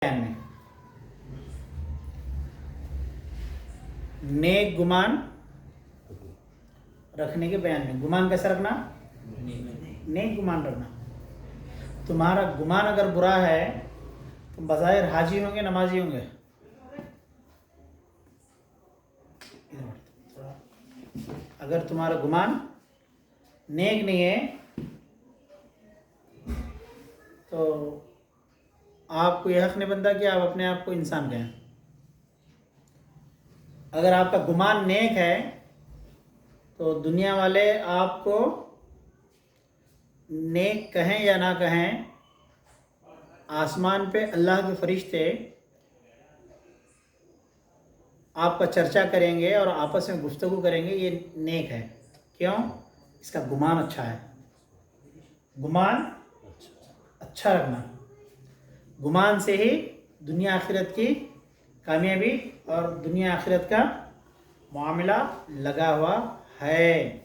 بیان میں نیک گمان رکھنے کے بیان میں گمان کیسا رکھنا؟ نیک گمان رکھنا. تمہارا گمان اگر برا ہے تم بظاہر حاجی ہوں گے نمازی ہوں گے. اگر تمہارا گمان نیک نہیں ہے تو آپ کو یہ حق نہیں بنتا کہ آپ اپنے آپ کو انسان کہیں. اگر آپ کا گمان نیک ہے تو دنیا والے آپ کو نیک کہیں یا نہ کہیں، آسمان پہ اللہ کے فرشتے آپ کا چرچا کریں گے اور آپس میں گفتگو کریں گے. یہ نیک ہے. کیوں؟ اس کا گمان اچھا ہے. گمان اچھا رکھنا. گمان سے ہی دنیا آخرت کی کامیابی اور دنیا آخرت کا معاملہ لگا ہوا ہے.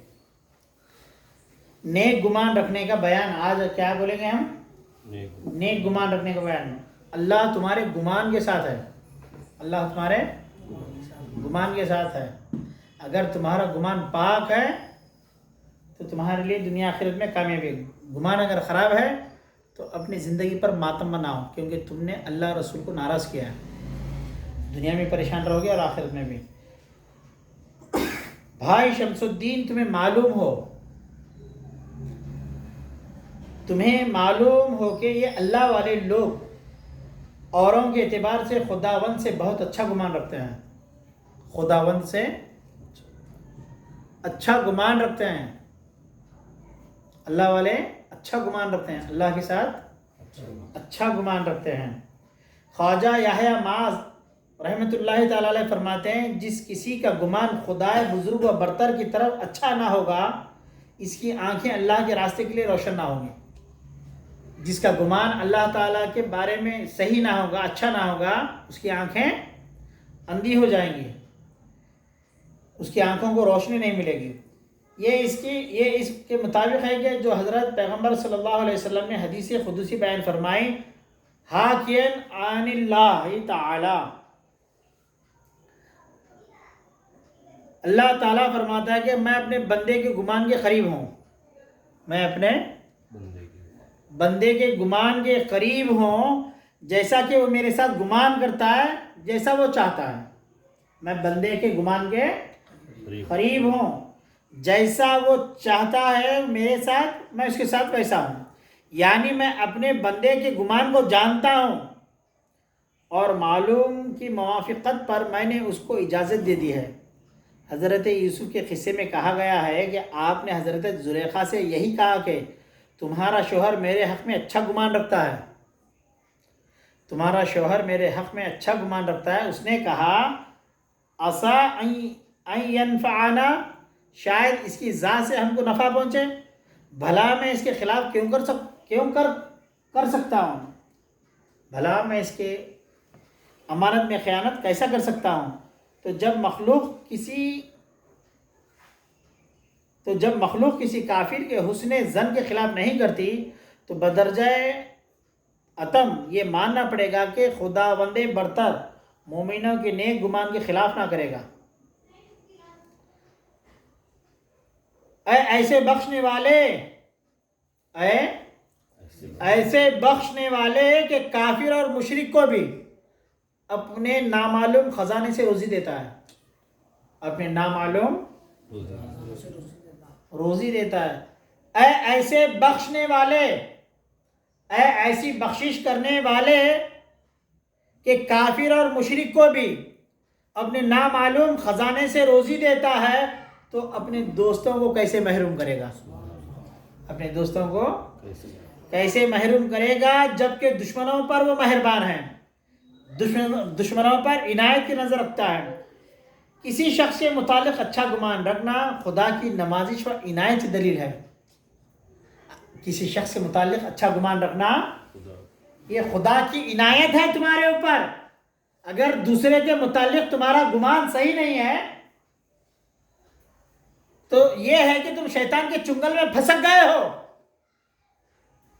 نیک گمان رکھنے کا بیان آج کیا بولیں گے ہم؟ نیک گمان رکھنے کا بیان. اللہ تمہارے گمان کے ساتھ ہے. اللہ تمہارے گمان کے ساتھ ہے. اگر تمہارا گمان پاک ہے تو تمہارے لیے دنیا آخرت میں کامیابی ہے. گمان اگر خراب ہے تو اپنی زندگی پر ماتم بناؤ، کیونکہ تم نے اللہ رسول کو ناراض کیا ہے. دنیا میں پریشان رہو گے اور آخرت میں بھی. بھائی شمس الدین، تمہیں معلوم ہو کہ یہ اللہ والے لوگ اوروں کے اعتبار سے خداوند سے بہت اچھا گمان رکھتے ہیں. خداوند سے اچھا گمان رکھتے ہیں. اللہ والے اچھا گمان رکھتے ہیں، اللہ کے ساتھ اچھا گمان رکھتے ہیں. خواجہ یحییٰ معاذ رحمۃ اللہ تعالی علیہ فرماتے ہیں، جس کسی کا گمان خدائے بزرگ و برتر کی طرف اچھا نہ ہوگا، اس کی آنکھیں اللہ کے راستے کے لیے روشن نہ ہوں گی. جس کا گمان اللہ تعالیٰ کے بارے میں صحیح نہ ہوگا، اچھا نہ ہوگا، اس کی آنکھیں اندھی ہو جائیں گی، اس کی آنکھوں کو روشنی نہیں ملے گی. یہ اس کے مطابق ہے کہ جو حضرت پیغمبر صلی اللہ علیہ وسلم نے حدیث قدسی بیان فرمائی، حاکین عن اللہ تعالی. اللہ تعالیٰ فرماتا ہے کہ میں اپنے بندے کے گمان کے قریب ہوں. میں اپنے بندے کے گمان کے قریب ہوں، جیسا کہ وہ میرے ساتھ گمان کرتا ہے، جیسا وہ چاہتا ہے. میں بندے کے گمان کے قریب ہوں، جیسا وہ چاہتا ہے میرے ساتھ میں اس کے ساتھ ویسا ہوں. یعنی میں اپنے بندے کے گمان کو جانتا ہوں اور معلوم کی موافقت پر میں نے اس کو اجازت دے دی ہے. حضرت یوسف کے قصے میں کہا گیا ہے کہ آپ نے حضرت زلیخا سے یہی کہا کہ تمہارا شوہر میرے حق میں اچھا گمان رکھتا ہے. تمہارا شوہر میرے حق میں اچھا گمان رکھتا ہے. اس نے کہا عسیٰ ان ینفعنا، شاید اس کی ذات سے ہم کو نفع پہنچے. بھلا میں اس کے خلاف کیوں کر سکتا ہوں؟ بھلا میں اس کے امانت میں خیانت کیسا کر سکتا ہوں؟ تو جب مخلوق کسی کافر کے حسن ظن کے خلاف نہیں کرتی تو بدرجہ اتم یہ ماننا پڑے گا کہ خداوند برتر مومنوں کے نیک گمان کے خلاف نہ کرے گا. ایسے بخشنے والے کہ کافر اور مشرک کو بھی اپنے نامعلوم خزانے سے روزی دیتا ہے. اپنے نامعلوم روزی دیتا ہے. ایسے بخشنے والے، ایسی بخشش کرنے والے کہ کافر اور مشرک کو بھی اپنے نامعلوم خزانے سے روزی دیتا ہے، تو اپنے دوستوں کو کیسے محروم کرے گا؟ اپنے دوستوں کو کیسے محروم کرے گا جبکہ دشمنوں پر وہ مہربان ہیں، دشمنوں پر عنایت کی نظر رکھتا ہے. کسی شخص کے متعلق اچھا گمان رکھنا خدا کی نوازش و عنایت کی دلیل ہے. کسی شخص کے متعلق اچھا گمان رکھنا یہ خدا کی عنایت ہے تمہارے اوپر. اگر دوسرے کے متعلق تمہارا گمان صحیح نہیں ہے تو یہ ہے کہ تم شیطان کے چنگل میں پھسک گئے ہو.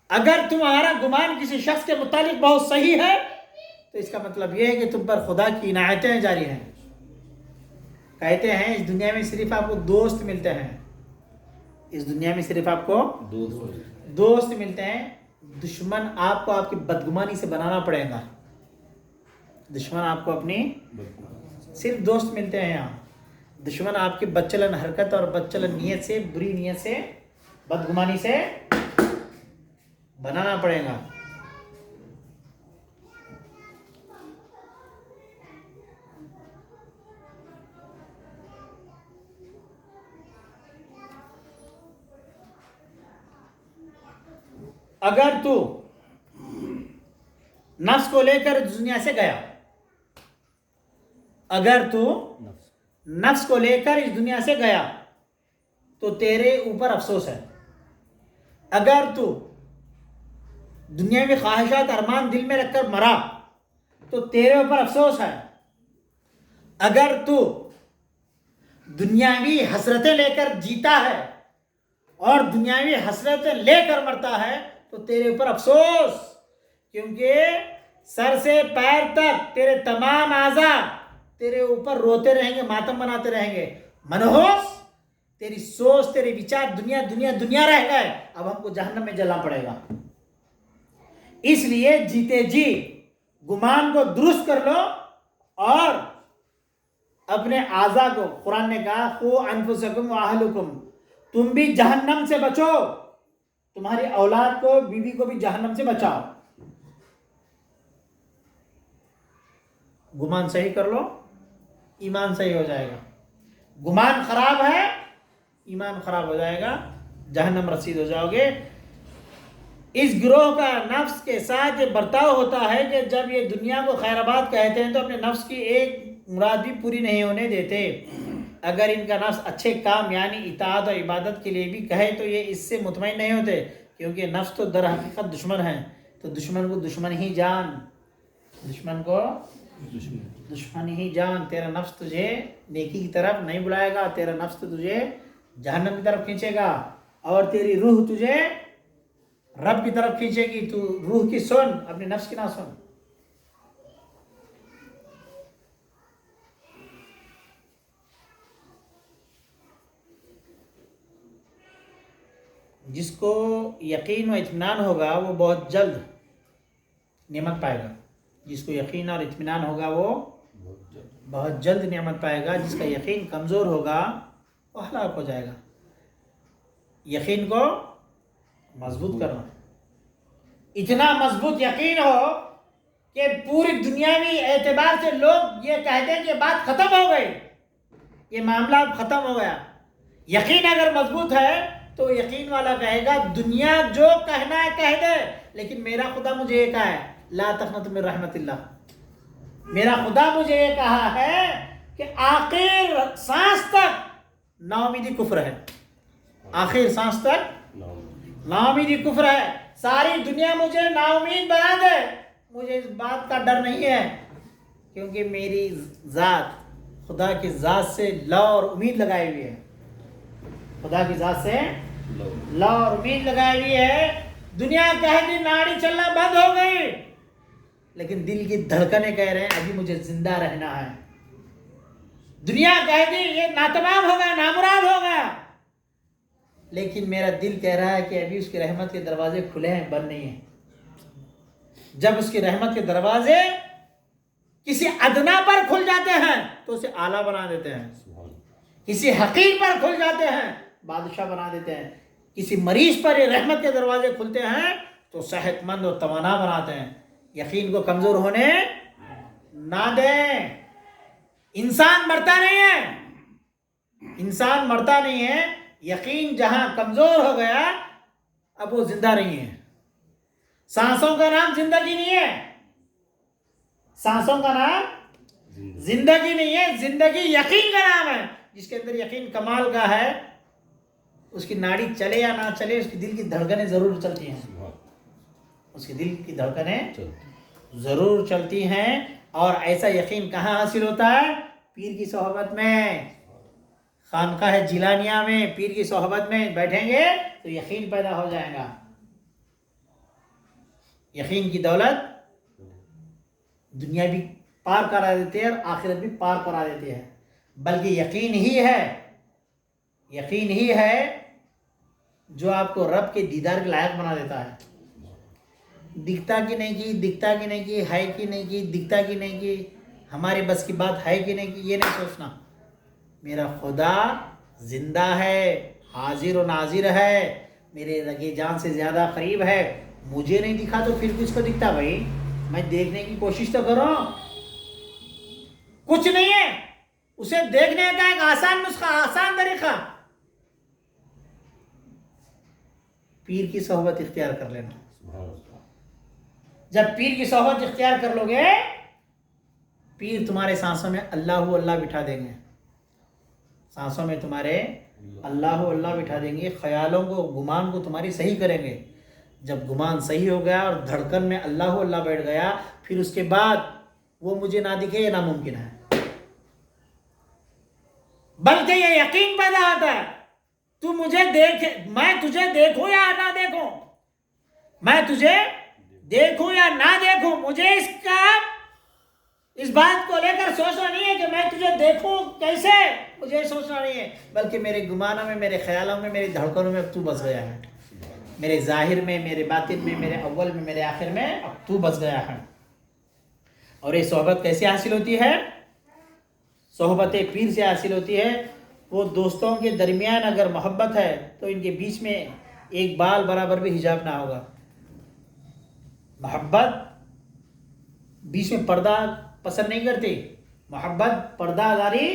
اگر تمہارا گمان کسی شخص کے متعلق بہت صحیح ہے تو اس کا مطلب یہ ہے کہ تم پر خدا کی عنایتیں جاری ہیں. کہتے ہیں اس دنیا میں صرف آپ کو دوست ملتے ہیں, اس دنیا میں صرف آپ کو دوست ملتے ہیں. دشمن آپ کو آپ کی بدگمانی سے بنانا پڑے گا. دشمن آپ کو اپنی صرف دوست ملتے ہیں یہاں. دشمن آپ کی بدچلن حرکت اور بدچلن نیت سے, بری نیت سے, بدگمانی سے بنانا پڑے گا. اگر تو نفس کو لے کر دنیا سے گیا, اگر تو نفس کو لے کر اس دنیا سے گیا تو تیرے اوپر افسوس ہے. اگر تو دنیاوی خواہشات ارمان دل میں رکھ کر مرا تو تیرے اوپر افسوس ہے. اگر تو دنیاوی حسرتیں لے کر جیتا ہے اور دنیاوی حسرتیں لے کر مرتا ہے تو تیرے اوپر افسوس, کیونکہ سر سے پیر تک تیرے تمام اعضاء تیرے اوپر روتے رہیں گے, ماتم بناتے رہیں گے. منحوس تیری سوچ, تیرے وچار دنیا دنیا دنیا رہ گئے. اب ہم کو جہنم میں جلنا پڑے گا. اس لیے جیتے جی گمان کو درست کر لو اور اپنے اعضاء کو, قرآن نے کہا قو انفسکم واہلکم, تم بھی جہنم سے بچو, تمہاری اولاد کو, بیوی کو بھی جہنم سے بچاؤ. گمان صحیح کر لو, ایمان صحیح ہو جائے گا. گمان خراب ہے, ایمان خراب ہو جائے گا, جہنم رسید ہو جاؤ گے. اس گروہ کا نفس کے ساتھ یہ برتاؤ ہوتا ہے کہ جب یہ دنیا کو خیر آباد کہتے ہیں تو اپنے نفس کی ایک مراد بھی پوری نہیں ہونے دیتے. اگر ان کا نفس اچھے کام یعنی اطاعت اور عبادت کے لیے بھی کہے تو یہ اس سے مطمئن نہیں ہوتے, کیونکہ نفس تو در حقیقت دشمن ہے. تو دشمن کو دشمن ہی جان, دشمن کو دشمن ہی جان. تیرا نفس تجھے نیکی کی طرف نہیں بلائے گا, تیرا نفس تو تجھے جہنم کی طرف کھینچے گا, اور تیری روح تجھے رب کی طرف کھینچے گی. تو روح کی سن, اپنے نفس کی نہ سن. جس کو یقین و اطمینان ہوگا وہ بہت جلد نعمت پائے گا. جس کو یقین اور اطمینان ہوگا وہ بہت جلد نعمت پائے گا. جس کا یقین کمزور ہوگا وہ ہلاک ہو جائے گا. یقین کو مضبوط کرنا, اتنا مضبوط یقین ہو کہ پوری دنیاوی اعتبار سے لوگ یہ کہتے ہیں کہ بات ختم ہو گئی, یہ معاملہ اب ختم ہو گیا. یقین اگر مضبوط ہے تو یقین والا کہے گا دنیا جو کہنا ہے کہہ دے, لیکن میرا خدا مجھے یہ کہا ہے لا تقنطوا من رحمت اللہ. میرا خدا مجھے یہ کہا ہے کہ آخر سانس تک نا امیدی کفر ہے. آخر سانس تک نا امیدی کفر ہے. ساری دنیا مجھے نا امید بنا دے, مجھے اس بات کا ڈر نہیں ہے, کیونکہ میری ذات خدا کی ذات سے لو اور امید لگائی ہوئی ہے. خدا کی ذات سے لو اور امید لگائی ہوئی ہے. دنیا کہہ دی ناڑی چلنا بند ہو گئی, لیکن دل کی دھڑکنیں کہہ رہے ہیں ابھی مجھے زندہ رہنا ہے. دنیا کہہ دی یہ ناتمام ہو گیا, نامراد ہو گیا, لیکن میرا دل کہہ رہا ہے کہ ابھی اس کی رحمت کے دروازے کھلے ہیں, بند نہیں ہیں. جب اس کی رحمت کے دروازے کسی ادنا پر کھل جاتے ہیں تو اسے اعلیٰ بنا دیتے ہیں. کسی حقیر پر کھل جاتے ہیں بادشاہ بنا دیتے ہیں. کسی مریض پر یہ رحمت کے دروازے کھلتے ہیں تو صحت مند اور توانا بناتے ہیں. یقین کو کمزور ہونے نہ دیں. انسان مرتا نہیں ہے, انسان مرتا نہیں ہے. یقین جہاں کمزور ہو گیا اب وہ زندہ نہیں ہے. سانسوں کا نام زندگی نہیں ہے, سانسوں کا نام زندگی نہیں ہے. زندگی یقین کا نام ہے. جس کے اندر یقین کمال کا ہے اس کی ناڑی چلے یا نہ چلے اس کی دل کی دھڑکنیں ضرور چلتی ہیں, اس کی دل کی دھڑکنیں ضرور چلتی ہیں. اور ایسا یقین کہاں حاصل ہوتا ہے؟ پیر کی صحبت میں, خانقاہ جیلانیہ میں پیر کی صحبت میں بیٹھیں گے تو یقین پیدا ہو جائے گا. یقین کی دولت دنیا بھی پار کرا دیتے ہیں اور آخرت بھی پار کرا دیتے ہیں. بلکہ یقین ہی ہے جو آپ کو رب کے دیدار کے لائق بنا دیتا ہے. دکھتا کہ نہیں کی، دکھتا کہ نہیں کی، ہے کہ نہیں کی، دکھتا کہ نہیں کی، ہمارے بس کی بات ہے کہ نہیں کی، یہ نہیں سوچنا. میرا خدا زندہ ہے، حاضر و ناظر ہے، میرے رگے جان سے زیادہ قریب ہے. مجھے نہیں دکھا تو پھر کس کو دکھتا بھائی؟ میں دیکھنے کی کوشش تو کرو. کچھ نہیں ہے، اسے دیکھنے کا ایک آسان نسخہ، آسان طریقہ، پیر کی صحبت اختیار کر لینا. جب پیر کی صحبت اختیار کر لو گے، پیر تمہارے سانسوں میں اللہ بٹھا دیں گے. سانسوں میں تمہارے اللہ بٹھا دیں گے. خیالوں کو، گمان کو تمہاری صحیح کریں گے. جب گمان صحیح ہو گیا اور دھڑکن میں اللہ بیٹھ گیا، پھر اس کے بعد وہ مجھے نہ دکھے یہ ناممکن ہے. بلکہ یہ یقین پیدا ہوتا ہے، تو مجھے دیکھے، میں تجھے دیکھوں یا نہ دیکھوں، میں تجھے دیکھوں یا نہ دیکھوں، مجھے اس بات کو لے کر سوچنا نہیں ہے کہ میں تجھے دیکھوں کیسے، مجھے سوچنا نہیں ہے. بلکہ میرے گمانوں میں، میرے خیالوں میں، میری دھڑکنوں میں اب تو بس گیا ہے. میرے ظاہر میں، میرے باطن میں، میرے اول میں، میرے آخر میں اب تو بس گیا ہے. اور یہ صحبت کیسے حاصل ہوتی ہے؟ صحبت پیر سے حاصل ہوتی ہے. وہ دوستوں کے درمیان اگر محبت ہے تو ان کے بیچ میں ایک بال برابر بھی حجاب نہ ہوگا. محبت بیچ میں پردہ پسند نہیں کرتی، محبت پردہ داری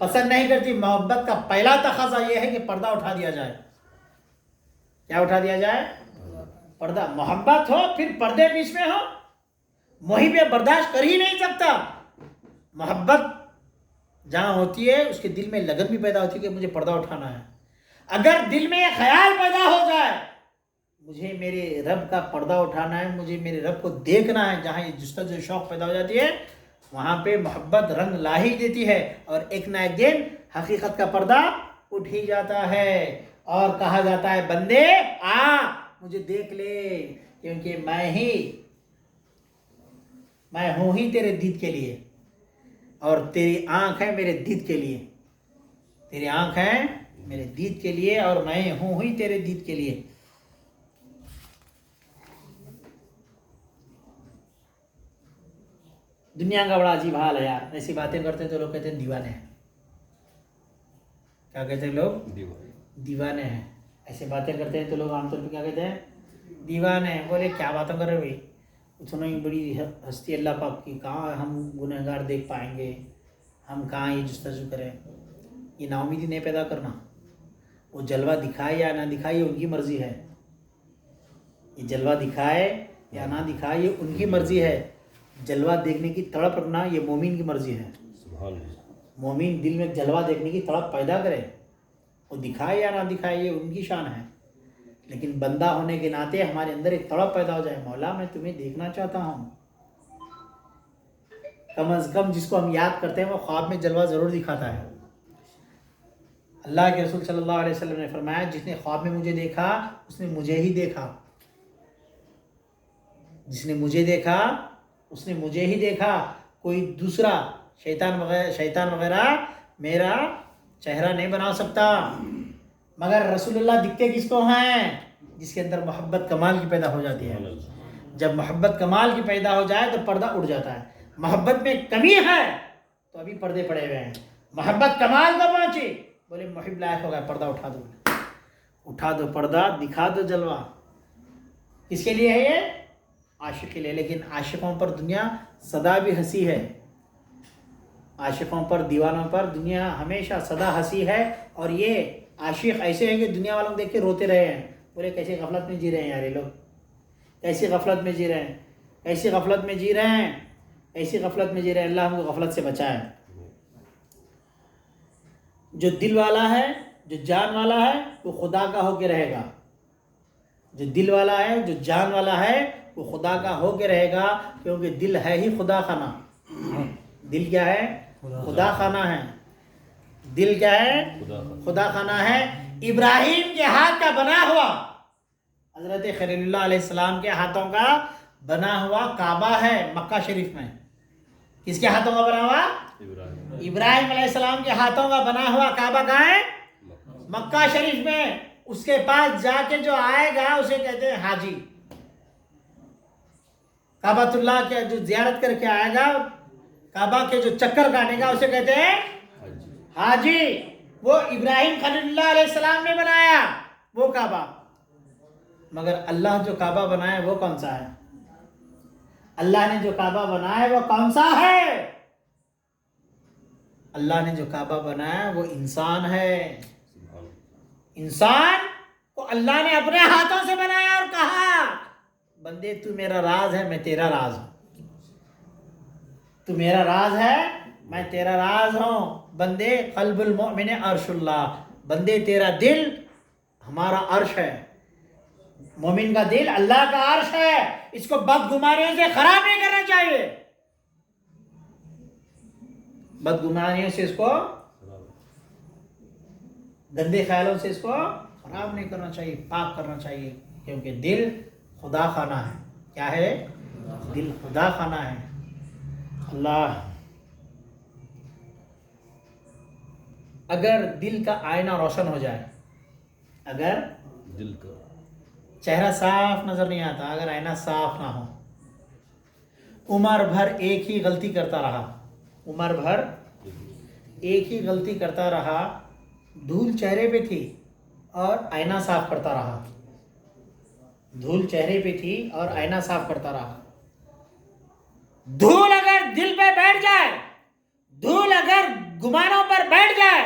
پسند نہیں کرتی. محبت کا پہلا تقاضا یہ ہے کہ پردہ اٹھا دیا جائے. کیا اٹھا دیا جائے؟ پردہ. محبت ہو پھر پردے بیچ میں ہو، محب برداشت کر ہی نہیں سکتا. محبت جہاں ہوتی ہے اس کے دل میں لگن بھی پیدا ہوتی ہے کہ مجھے پردہ اٹھانا ہے. اگر دل میں یہ خیال پیدا ہو جائے مجھے میرے رب کا پردہ اٹھانا ہے، مجھے میرے رب کو دیکھنا ہے، جہاں یہ جستجو شوق پیدا ہو جاتی ہے وہاں پہ محبت رنگ لا ہی دیتی ہے. اور ایک نہ ایک دن حقیقت کا پردہ اٹھ ہی جاتا ہے اور کہا جاتا ہے بندے آ مجھے دیکھ لے، کیونکہ میں ہوں ہی تیرے دید کے لیے، اور تیری آنکھ ہے میرے دید کے لیے. تیری آنکھ ہے میرے دید کے لیے اور میں ہوں ہی تیرے دید کے لیے. دنیا کا بڑا عجیب حال ہے یار. ایسی باتیں کرتے ہیں تو لوگ کہتے ہیں دیوانے ہیں. کیا کہتے ہیں لوگ؟ دیوانے ہیں. ایسی باتیں کرتے ہیں تو لوگ عام طور پہ کیا کہتے ہیں؟ دیوانے ہیں. بولے کیا باتیں کر رہے بھائی؟ اتنا ہی بڑی ہستی اللہ پاک کی، کہاں ہم گنہگار دیکھ پائیں گے، ہم کہاں یہ جستجو کریں. یہ نا امیدی نہیں پیدا کرنا. وہ جلوہ دکھائے یا نہ دکھائے یہ ان کی مرضی ہے. یہ جلوہ دکھائے یا نہ دکھائے یہ ان کی مرضی ہے. جلوہ دیکھنے کی تڑپ رکھنا یہ مومن کی مرضی ہے. مومن دل میں جلوہ دیکھنے کی تڑپ پیدا کرے، وہ دکھائے یا نہ دکھائے یہ ان کی شان ہے. لیکن بندہ ہونے کے ناطے ہمارے اندر ایک تڑپ پیدا ہو جائے، مولا میں تمہیں دیکھنا چاہتا ہوں. کم از کم جس کو ہم یاد کرتے ہیں وہ خواب میں جلوہ ضرور دکھاتا ہے. اللہ کے رسول صلی اللہ علیہ وسلم نے فرمایا جس نے خواب میں مجھے دیکھا اس نے مجھے ہی دیکھا. جس نے مجھے دیکھا اس نے مجھے ہی دیکھا. کوئی دوسرا شیطان وغیرہ میرا چہرہ نہیں بنا سکتا. مگر رسول اللہ دکھتے کس کو ہیں؟ جس کے اندر محبت کمال کی پیدا ہو جاتی ہے. جب محبت کمال کی پیدا ہو جائے تو پردہ اڑ جاتا ہے. محبت میں کمی ہے تو ابھی پردے پڑے ہوئے ہیں. محبت کمال کو پہنچی، بولے محب لائق ہو گیا، پردہ اٹھا دو پردہ، دکھا دو جلوہ. کس کے لیے ہے یہ؟ عاشق کے لیے. لیکن عاشقوں پر دنیا سدا بھی ہنسی ہے. عاشقوں پر، دیوانوں پر دنیا ہمیشہ سدا ہنسی ہے. اور یہ عاشق ایسے ہیں کہ دنیا والوں کو دیکھ کے روتے رہے ہیں. بولے کیسے غفلت میں جی رہے ہیں یار یہ لوگ، کیسی غفلت میں جی رہے ہیں، ایسی غفلت میں جی رہے ہیں، ایسی غفلت میں جی رہے ہیں. اللہ ہم کو غفلت سے بچائے. جو دل والا ہے، جو جان والا ہے وہ خدا کا ہو کے رہے گا. جو دل والا ہے، جو جان والا ہے وہ خدا کا ہو کے رہے گا. کیونکہ دل ہے ہی خدا خانہ. دل کیا ہے؟ خدا خانہ ہے. دل کیا ہے؟ خدا خانہ ہے. ابراہیم کے ہاتھ کا بنا ہوا، حضرت خلیل اللہ علیہ السلام کے ہاتھوں کا بنا ہوا کعبہ ہے مکہ شریف میں. کس کے ہاتھوں کا بنا ہوا؟ ابراہیم علیہ السلام کے ہاتھوں کا بنا ہوا کعبہ کہاں ہے؟ مکہ شریف میں. اس کے پاس جا کے جو آئے گا اسے کہتے ہیں حاجی. کعبۃ اللہ کے جو زیارت کر کے آئے گا، کعبہ کے جو چکر کاٹے گا اسے کہتے ہیں حاجی. وہ ابراہیم خلیل اللہ علیہ السلام نے بنایا وہ کعبہ، مگر اللہ جو کعبہ بنایا وہ کون سا ہے؟ اللہ نے جو کعبہ بنایا وہ کون سا ہے؟ اللہ نے جو کعبہ بنایا وہ انسان ہے. انسان کو اللہ نے اپنے ہاتھوں سے بنایا اور کہا بندے تو میرا راز ہے میں تیرا راز ہوں. تو میرا راز ہے میں تیرا راز ہوں. بندے قلب المؤمن عرش اللہ، بندے تیرا دل ہمارا عرش ہے. مومن کا دل اللہ کا عرش ہے. اس کو بدگمانیوں سے خراب نہیں کرنا چاہیے. بدگمانیوں سے اس کو، گندے خیالوں سے اس کو خراب نہیں کرنا چاہیے، پاک کرنا چاہیے. کیونکہ دل خدا خانہ ہے. کیا ہے؟ دل خدا خانہ ہے. اللہ اگر دل کا آئینہ روشن ہو جائے، اگر دل کا چہرہ صاف نظر نہیں آتا، اگر آئینہ صاف نہ ہو، عمر بھر ایک ہی غلطی کرتا رہا، عمر بھر ایک ہی غلطی کرتا رہا، دھول چہرے پہ تھی اور آئینہ صاف کرتا رہا، دھول چہرے پہ تھی اور آئینہ صاف کرتا رہا. دھول اگر دل پہ بیٹھ جائے، دھول اگر گمانوں پر بیٹھ جائے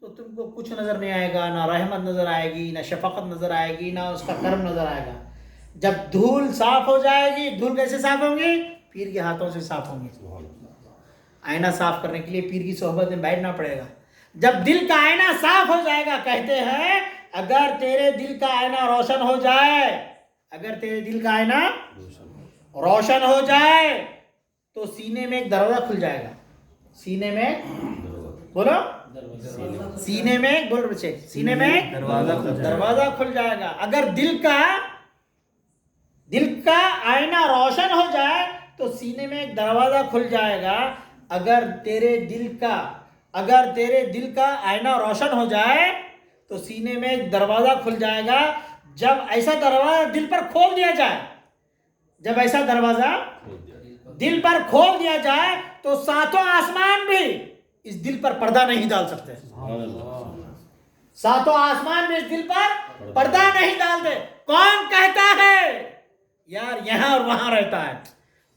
تو تم کو کچھ نظر نہیں آئے گا. نہ رحمت نظر آئے گی، نہ شفقت نظر آئے گی، نہ اس کا کرم نظر آئے گا. جب دھول صاف ہو جائے گی، دھول کیسے صاف ہوں گی؟ پیر کے ہاتھوں سے صاف ہوں گی. آئینہ صاف کرنے کے لیے پیر کی صحبت میں بیٹھنا پڑے گا. جب دل کا آئینہ صاف ہو جائے گا، کہتے ہیں اگر تیرے دل کا آئینہ روشن ہو جائے، اگر تیرے دل کا آئینہ روشن ہو جائے تو سینے میں ایک دروازہ کھل جائے گا. سینے میں بولو، سینے میں بول بچے، سینے میں دروازہ کھل جائے گا. اگر دل کا آئینہ روشن ہو جائے تو سینے میں ایک دروازہ کھل جائے گا. اگر تیرے دل کا آئینہ روشن ہو جائے تو سینے میں ایک دروازہ کھل جائے گا. جب ایسا دروازہ دل پر کھول دیا جائے، جب ایسا دروازہ دل پر کھول دیا جائے تو ساتوں آسمان بھی اس دل پر پردہ نہیں ڈال سکتے. ساتوں آسمان بھی اس دل پر پردہ نہیں ڈالتے. کون کہتا ہے یار یہاں اور وہاں رہتا ہے؟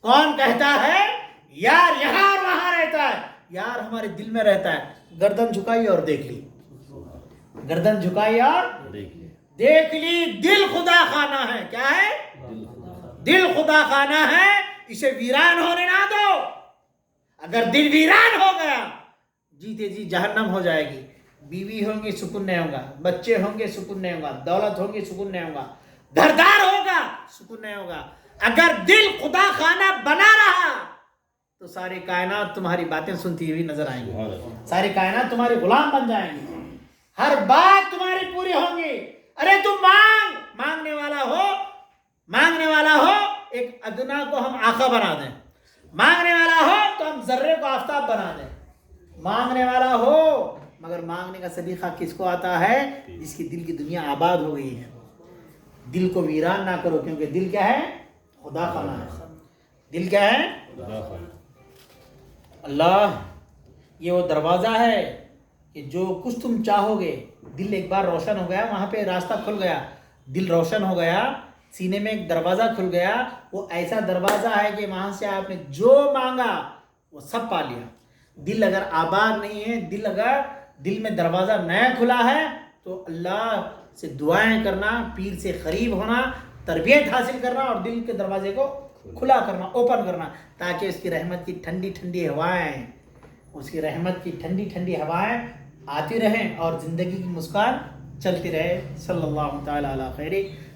کون کہتا ہے یار یہاں اور وہاں رہتا ہے؟ یار ہمارے دل میں رہتا ہے. گردن جھکائی اور دیکھ لی، گردن جھکائی اور دیکھ لی. دل خدا خانہ ہے. کیا ہے؟ دل خدا خانہ ہے. اسے ویران ہونے نہ دو. اگر دل ویران ہو گیا، جیتے جی جہنم ہو جائے گی. بیوی ہوں گی سکون نہیں ہوگا، بچے ہوں گے سکون نہیں ہوگا، دولت ہوگی سکون نہیں ہوگا، گھردار ہوگا سکون نہیں ہوگا. اگر دل خدا خانہ بنا رہا تو ساری کائنات تمہاری باتیں سنتی ہوئی نظر آئیں گی. ساری کائنات تمہارے غلام بن جائیں گی. ہر بات تمہاری پوری ہوگی. ارے تم مانگنے والا ہو، ایک ادنا کو ہم آقا بنا دیں. مانگنے والا ہو تو ہم ذرے کو آفتاب بنا دیں. مانگنے والا ہو، مگر مانگنے کا سلیقہ کس کو آتا ہے؟ جس کی دل کی دنیا آباد ہو گئی ہے. دل کو ویران نہ کرو، کیونکہ دل کیا ہے؟ خدا خانہ ہے. دل کیا ہے؟ اللہ یہ وہ دروازہ ہے کہ جو کچھ تم چاہو گے، دل ایک بار روشن ہو گیا، وہاں پہ راستہ کھل گیا. دل روشن ہو گیا، سینے میں ایک دروازہ کھل گیا. وہ ایسا دروازہ ہے کہ وہاں سے آپ نے جو مانگا وہ سب پا لیا. دل اگر آباد نہیں ہے، دل میں دروازہ نیا کھلا ہے تو اللہ سے دعائیں کرنا، پیر سے قریب ہونا، تربیت حاصل کرنا اور دل کے دروازے کو کھلا کرنا، اوپن کرنا، تاکہ اس کی رحمت کی ٹھنڈی ٹھنڈی ہوائیں، اس کی رحمت کی ٹھنڈی ٹھنڈی ہوائیں آتی رہیں اور زندگی کی مسکان چلتی رہے. صلی اللہ تعالی علی خیر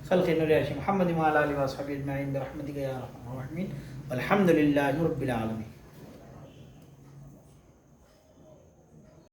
خلق نور عرش محمد وعلی آلہ وصحبہ اجمعین برحمتک یا ارحم الراحمین والحمد للہ رب العالمین.